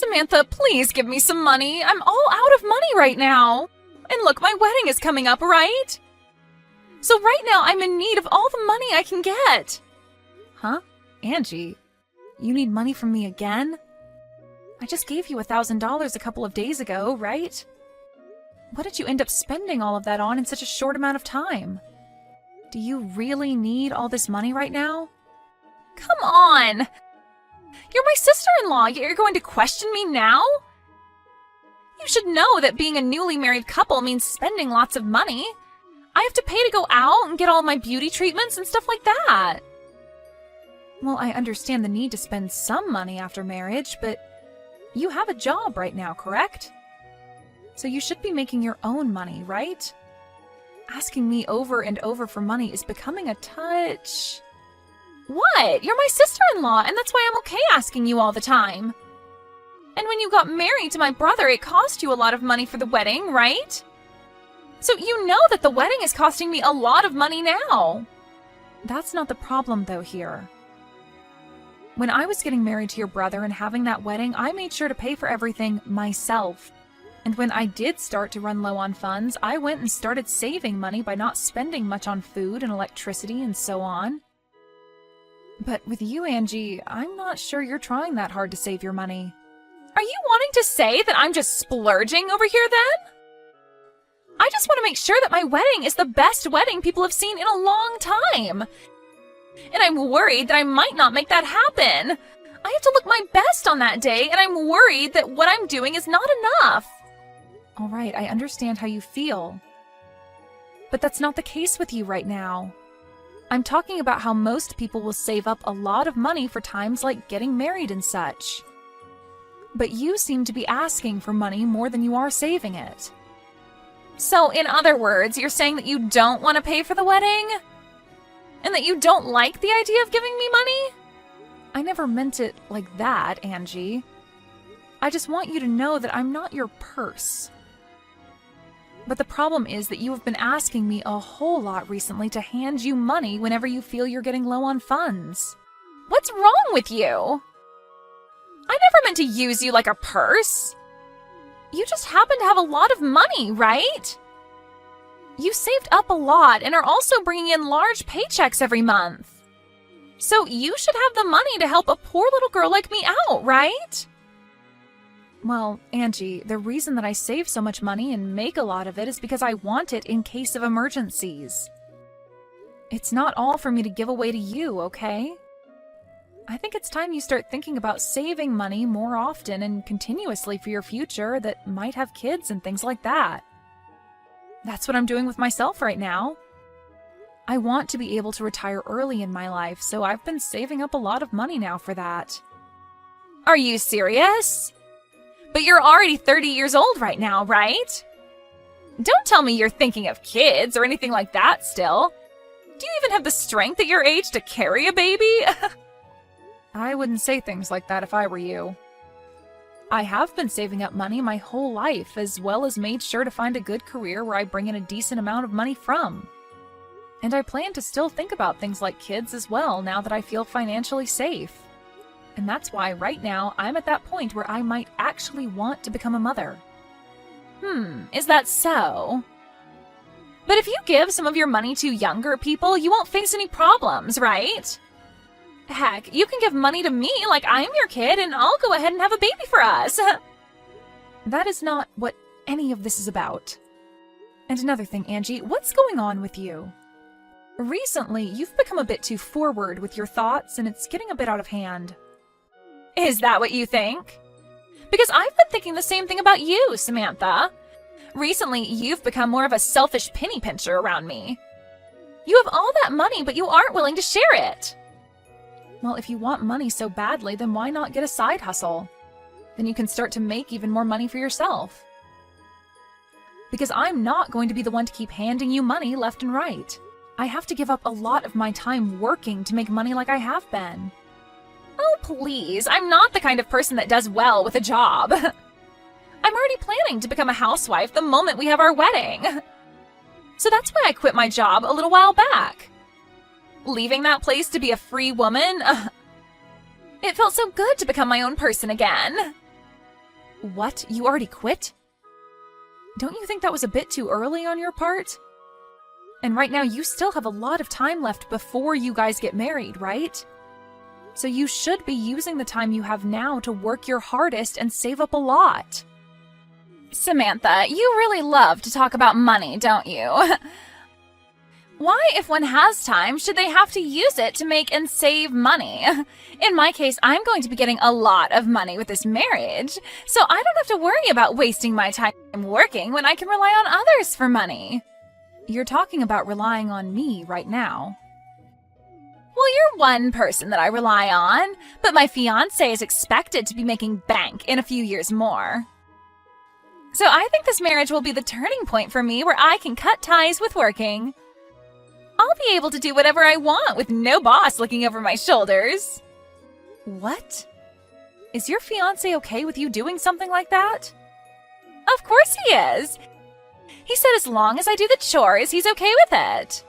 Samantha, please give me some money. I'm all out of money right now. And look, my wedding is coming up, right? So right now, I'm in need of all the money I can get. Huh? Angie, you need money from me again? I just gave you $1,000 a couple of days ago, right? What did you end up spending all of that on in such a short amount of time? Do you really need all this money right now? Come on! You're my sister-in-law, yet you're going to question me now? You should know that being a newly married couple means spending lots of money. I have to pay to go out and get all my beauty treatments and stuff like that. Well, I understand the need to spend some money after marriage, but you have a job right now, correct? So you should be making your own money, right? Asking me over and over for money is becoming a touch... What? You're my sister-in-law, and that's why I'm okay asking you all the time. And when you got married to my brother, it cost you a lot of money for the wedding, right? So you know that the wedding is costing me a lot of money now. That's not the problem, though, here. When I was getting married to your brother and having that wedding, I made sure to pay for everything myself. And when I did start to run low on funds, I went and started saving money by not spending much on food and electricity and so on. But with you, Angie, I'm not sure you're trying that hard to save your money. Are you wanting to say that I'm just splurging over here then? I just want to make sure that my wedding is the best wedding people have seen in a long time. And I'm worried that I might not make that happen. I have to look my best on that day, and I'm worried that what I'm doing is not enough. All right, I understand how you feel. But that's not the case with you right now. I'm talking about how most people will save up a lot of money for times like getting married and such. But you seem to be asking for money more than you are saving it. So, in other words, you're saying that you don't want to pay for the wedding? And that you don't like the idea of giving me money? I never meant it like that, Angie. I just want you to know that I'm not your purse. But the problem is that you have been asking me a whole lot recently to hand you money whenever you feel you're getting low on funds. What's wrong with you? I never meant to use you like a purse. You just happen to have a lot of money, right? You saved up a lot and are also bringing in large paychecks every month. So you should have the money to help a poor little girl like me out, right? Well, Angie, the reason that I save so much money and make a lot of it is because I want it in case of emergencies. It's not all for me to give away to you, okay? I think it's time you start thinking about saving money more often and continuously for your future that might have kids and things like that. That's what I'm doing with myself right now. I want to be able to retire early in my life, so I've been saving up a lot of money now for that. Are you serious? But you're already 30 years old right now, right? Don't tell me you're thinking of kids or anything like that still. Do you even have the strength at your age to carry a baby? I wouldn't say things like that if I were you. I have been saving up money my whole life, as well as made sure to find a good career where I bring in a decent amount of money from. And I plan to still think about things like kids as well now that I feel financially safe. And that's why right now I'm at that point where I might actually want to become a mother. Is that so? But if you give some of your money to younger people, you won't face any problems, right? Heck, you can give money to me like I'm your kid and I'll go ahead and have a baby for us. That is not what any of this is about. And another thing, Angie, what's going on with you? Recently, you've become a bit too forward with your thoughts and it's getting a bit out of hand. Is that what you think? Because I've been thinking the same thing about you, Samantha. Recently, you've become more of a selfish penny pincher around me. You have all that money, but you aren't willing to share it. Well, if you want money so badly, then why not get a side hustle? Then you can start to make even more money for yourself. Because I'm not going to be the one to keep handing you money left and right. I have to give up a lot of my time working to make money like I have been. Oh, please, I'm not the kind of person that does well with a job. I'm already planning to become a housewife the moment we have our wedding. So that's why I quit my job a little while back. Leaving that place to be a free woman, it felt so good to become my own person again. What? You already quit? Don't you think that was a bit too early on your part? And right now you still have a lot of time left before you guys get married, right? So you should be using the time you have now to work your hardest and save up a lot. Samantha, you really love to talk about money, don't you? Why, if one has time, should they have to use it to make and save money? In my case, I'm going to be getting a lot of money with this marriage, so I don't have to worry about wasting my time working when I can rely on others for money. You're talking about relying on me right now. Well, you're one person that I rely on, but my fiancé is expected to be making bank in a few years more. So I think this marriage will be the turning point for me where I can cut ties with working. I'll be able to do whatever I want with no boss looking over my shoulders. What? Is your fiancé okay with you doing something like that? Of course he is. He said as long as I do the chores, he's okay with it.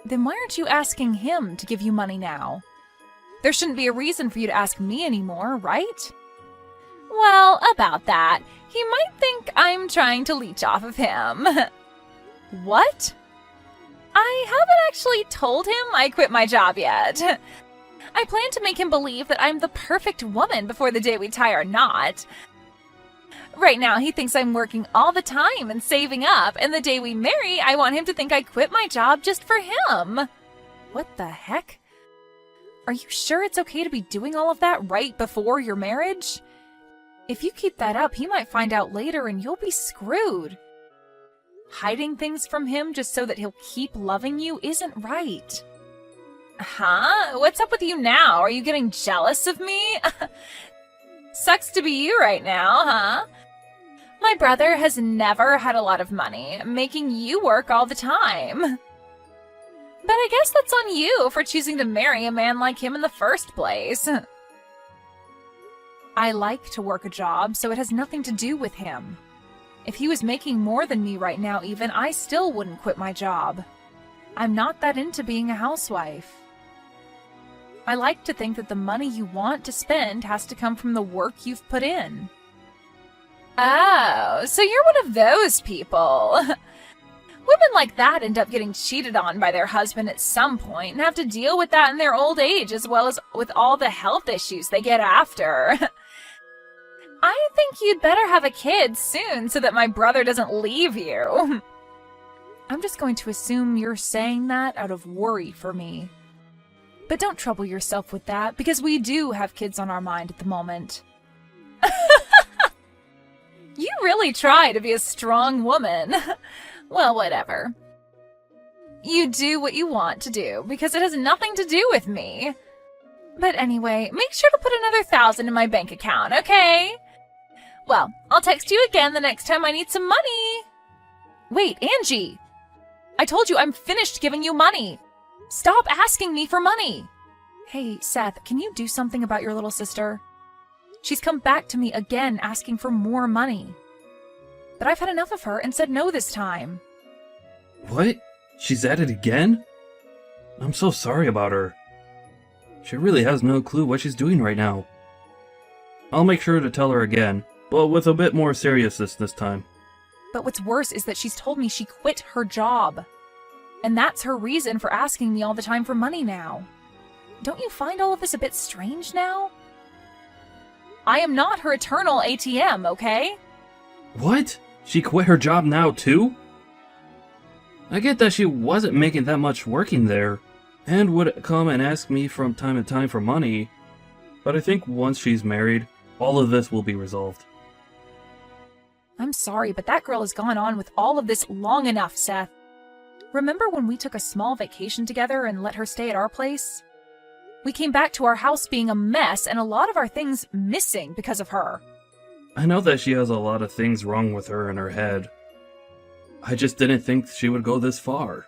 Then why aren't you asking him to give you money now? There shouldn't be a reason for you to ask me anymore, right? Well, about that, he might think I'm trying to leech off of him. What? I haven't actually told him I quit my job yet. I plan to make him believe that I'm the perfect woman before the day we tie our knot. Right now, he thinks I'm working all the time and saving up, and the day we marry, I want him to think I quit my job just for him. What the heck? Are you sure it's okay to be doing all of that right before your marriage? If you keep that up, he might find out later and you'll be screwed. Hiding things from him just so that he'll keep loving you isn't right. Huh? What's up with you now? Are you getting jealous of me? Sucks to be you right now, huh? My brother has never had a lot of money, making you work all the time. But I guess that's on you for choosing to marry a man like him in the first place. I like to work a job, so it has nothing to do with him. If he was making more than me right now even, I still wouldn't quit my job. I'm not that into being a housewife. I like to think that the money you want to spend has to come from the work you've put in. Oh, so you're one of those people. Women like that end up getting cheated on by their husband at some point and have to deal with that in their old age as well as with all the health issues they get after. I think you'd better have a kid soon so that my brother doesn't leave you. I'm just going to assume you're saying that out of worry for me. But don't trouble yourself with that, because we do have kids on our mind at the moment. You really try to be a strong woman. Well, whatever. You do what you want to do, because it has nothing to do with me. But anyway, make sure to put another 1,000 in my bank account, okay? Well, I'll text you again the next time I need some money. Wait, Angie! I told you I'm finished giving you money. Stop asking me for money. Hey, Seth, can you do something about your little sister? She's come back to me again asking for more money. But I've had enough of her and said no this time. What? She's at it again? I'm so sorry about her. She really has no clue what she's doing right now. I'll make sure to tell her again, but with a bit more seriousness this time. But what's worse is that she's told me she quit her job. And that's her reason for asking me all the time for money now. Don't you find all of this a bit strange now? I am not her eternal ATM, okay? What? She quit her job now too? I get that she wasn't making that much working there, and would come and ask me from time to time for money, but I think once she's married, all of this will be resolved. I'm sorry, but that girl has gone on with all of this long enough, Seth. Remember when we took a small vacation together and let her stay at our place? We came back to our house being a mess and a lot of our things missing because of her. I know that she has a lot of things wrong with her in her head. I just didn't think she would go this far.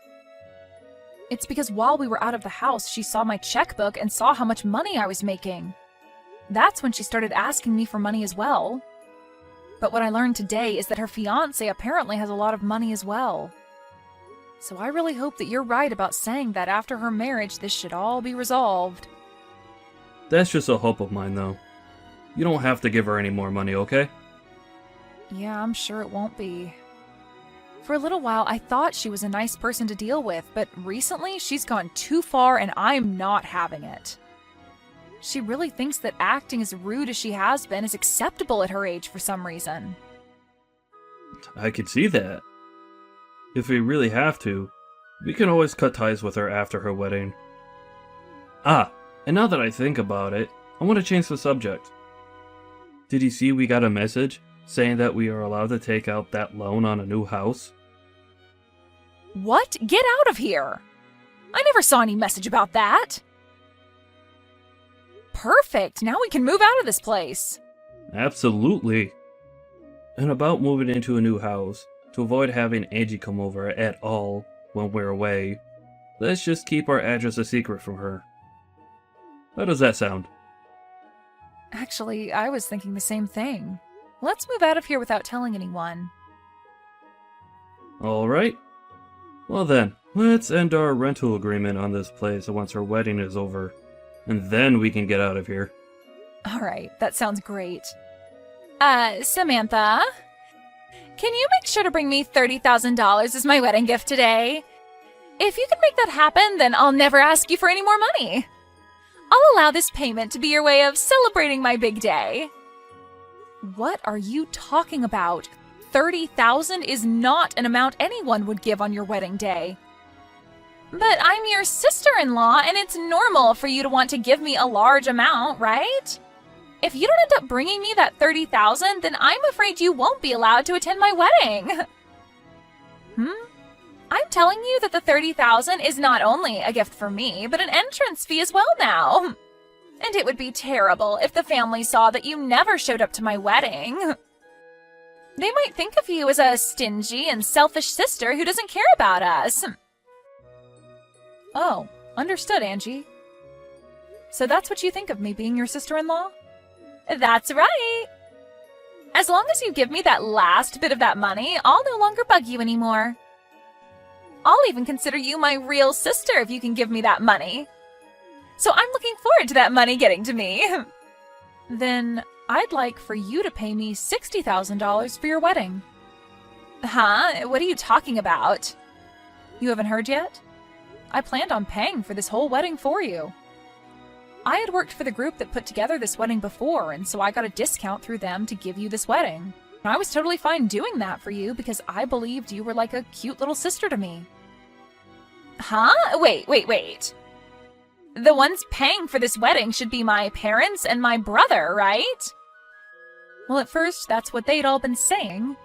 It's because while we were out of the house, she saw my checkbook and saw how much money I was making. That's when she started asking me for money as well. But what I learned today is that her fiancé apparently has a lot of money as well. So I really hope that you're right about saying that after her marriage, this should all be resolved. That's just a hope of mine, though. You don't have to give her any more money, okay? Yeah, I'm sure it won't be. For a little while, I thought she was a nice person to deal with, but recently she's gone too far and I'm not having it. She really thinks that acting as rude as she has been is acceptable at her age for some reason. I could see that. If we really have to, we can always cut ties with her after her wedding. Ah, and now that I think about it, I want to change the subject. Did you see we got a message saying that we are allowed to take out that loan on a new house? What? Get out of here! I never saw any message about that! Perfect! Now we can move out of this place! Absolutely. And about moving into a new house, to avoid having Angie come over at all when we're away, let's just keep our address a secret from her. How does that sound? Actually, I was thinking the same thing. Let's move out of here without telling anyone. Alright. Well then, let's end our rental agreement on this place once our wedding is over. And then we can get out of here. Alright, that sounds great. Samantha? Can you make sure to bring me $30,000 as my wedding gift today? If you can make that happen, then I'll never ask you for any more money. I'll allow this payment to be your way of celebrating my big day. What are you talking about? $30,000 is not an amount anyone would give on your wedding day. But I'm your sister-in-law, and it's normal for you to want to give me a large amount, right? If you don't end up bringing me that $30,000, then I'm afraid you won't be allowed to attend my wedding. I'm telling you that the $30,000 is not only a gift for me, but an entrance fee as well now. And it would be terrible if the family saw that you never showed up to my wedding. They might think of you as a stingy and selfish sister who doesn't care about us. Oh, understood, Angie. So that's what you think of me being your sister-in-law? That's right. As long as you give me that last bit of that money, I'll no longer bug you anymore. I'll even consider you my real sister if you can give me that money. So I'm looking forward to that money getting to me. Then I'd like for you to pay me $60,000 for your wedding. Huh? What are you talking about? You haven't heard yet? I planned on paying for this whole wedding for you. I had worked for the group that put together this wedding before, and so I got a discount through them to give you this wedding. I was totally fine doing that for you because I believed you were like a cute little sister to me. Huh? Wait. The ones paying for this wedding should be my parents and my brother, right? Well, at first, that's what they'd all been saying.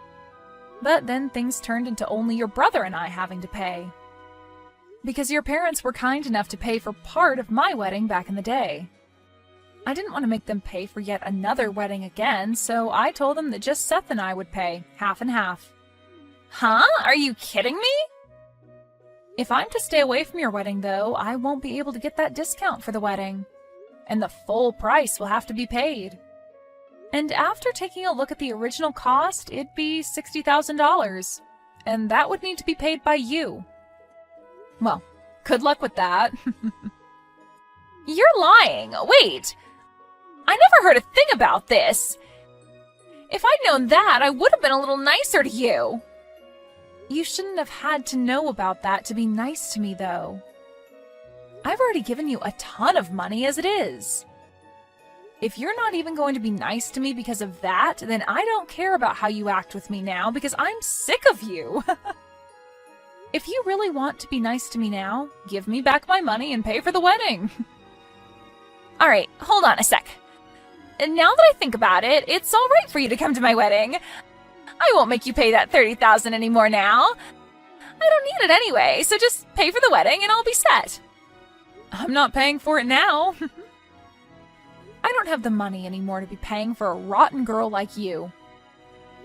But then things turned into only your brother and I having to pay. Because your parents were kind enough to pay for part of my wedding back in the day. I didn't want to make them pay for yet another wedding again, so I told them that just Seth and I would pay, half and half. Huh? Are you kidding me? If I'm to stay away from your wedding, though, I won't be able to get that discount for the wedding. And the full price will have to be paid. And after taking a look at the original cost, it'd be $60,000. And that would need to be paid by you. Well, good luck with that. You're lying. Wait. I never heard a thing about this. If I'd known that, I would have been a little nicer to you. You shouldn't have had to know about that to be nice to me, though. I've already given you a ton of money as it is. If you're not even going to be nice to me because of that, then I don't care about how you act with me now because I'm sick of you. If you really want to be nice to me now, give me back my money and pay for the wedding. All right, hold on a sec. And now that I think about it, it's all right for you to come to my wedding. I won't make you pay that $30,000 anymore now. I don't need it anyway, so just pay for the wedding and I'll be set. I'm not paying for it now. I don't have the money anymore to be paying for a rotten girl like you.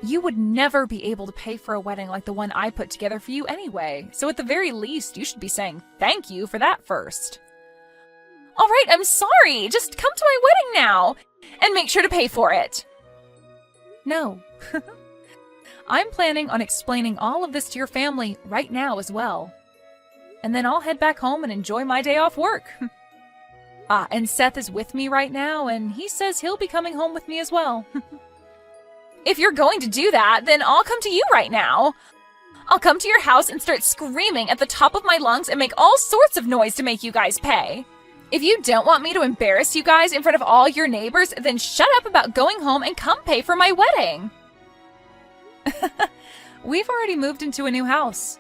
You would never be able to pay for a wedding like the one I put together for you anyway, so at the very least, you should be saying thank you for that first. All right, I'm sorry. Just come to my wedding now and make sure to pay for it. No. I'm planning on explaining all of this to your family right now as well. And then I'll head back home and enjoy my day off work. And Seth is with me right now, and he says he'll be coming home with me as well. If you're going to do that, then I'll come to you right now. I'll come to your house and start screaming at the top of my lungs and make all sorts of noise to make you guys pay. If you don't want me to embarrass you guys in front of all your neighbors, then shut up about going home and come pay for my wedding. We've already moved into a new house.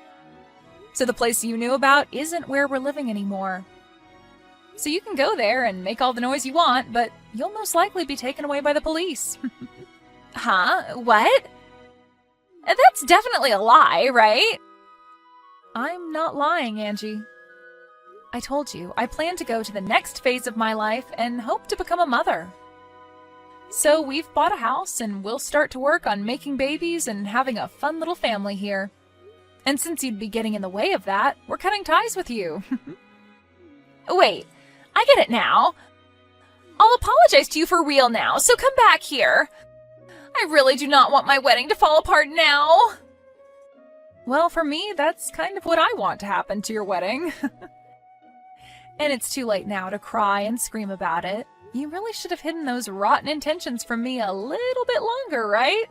So the place you knew about isn't where we're living anymore. So you can go there and make all the noise you want, but you'll most likely be taken away by the police. Huh? What? That's definitely a lie, right? I'm not lying, Angie. I told you, I plan to go to the next phase of my life and hope to become a mother. So we've bought a house and we'll start to work on making babies and having a fun little family here. And since you'd be getting in the way of that, we're cutting ties with you. Wait, I get it now. I'll apologize to you for real now, so come back here. I really do not want my wedding to fall apart now. Well, for me, that's kind of what I want to happen to your wedding. And it's too late now to cry and scream about it. You really should have hidden those rotten intentions from me a little bit longer, right?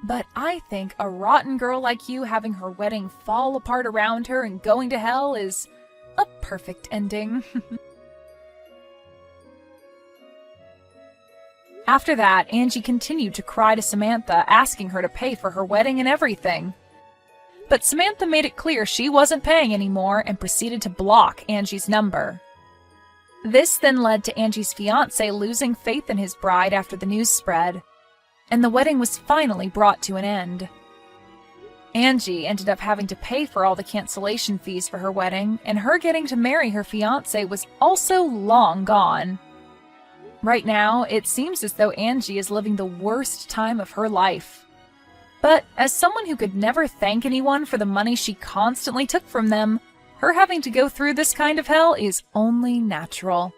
But I think a rotten girl like you having her wedding fall apart around her and going to hell is a perfect ending. After that, Angie continued to cry to Samantha, asking her to pay for her wedding and everything. But Samantha made it clear she wasn't paying anymore and proceeded to block Angie's number. This then led to Angie's fiancé losing faith in his bride after the news spread, and the wedding was finally brought to an end. Angie ended up having to pay for all the cancellation fees for her wedding, and her getting to marry her fiancé was also long gone. Right now, it seems as though Angie is living the worst time of her life. But as someone who could never thank anyone for the money she constantly took from them, her having to go through this kind of hell is only natural.